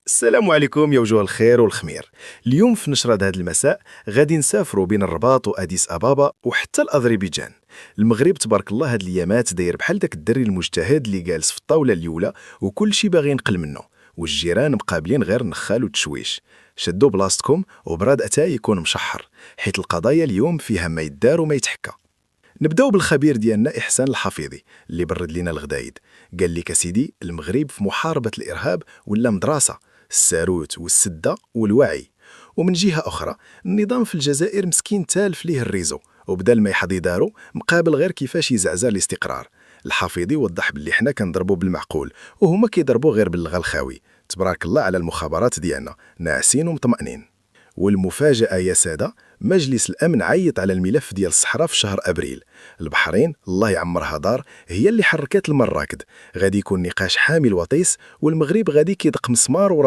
السلام عليكم يا وجوه الخير والخمير. اليوم في نشرة هذا المساء غادي نسافروا بين الرباط وأديس أبابا وحتى الأذربيجان. المغرب تبارك الله هاد الأيامات داير بحال داك الدري المجتهد اللي جالس في الطاولة الأولى وكل شي باغي ينقل منه، والجيران مقابلين غير نخال وتشويش. شدوا بلاصتكم وبراد أتاي يكون مشحر، حيت القضايا اليوم فيها ما يدار وما يتحكى. نبداو بالخبير ديالنا إحسان الحفيظي اللي برد لينا الغدايد. قال لك سيدي المغرب في محاربة الإرهاب ولا مدرسة، الساروت والسدة والوعي. ومن جهة أخرى النظام في الجزائر مسكين تالف ليه الريزو، وبدل ما يحضي دارو مقابل غير كيفاش يزعزر الاستقرار. الحفيظي وضح باللي حنا كنضربوا بالمعقول وهما كيضربوا غير بالغلخاوي. تبارك الله على المخابرات ديالنا، ناعسين ومطمئنين. والمفاجأة يا سادة، مجلس الأمن عيط على الملف ديال الصحراء في شهر أبريل. البحرين الله يعمرها دار هي اللي حركت المراكد. غادي يكون نقاش حامل وطيس، والمغرب غادي كيدق مسمار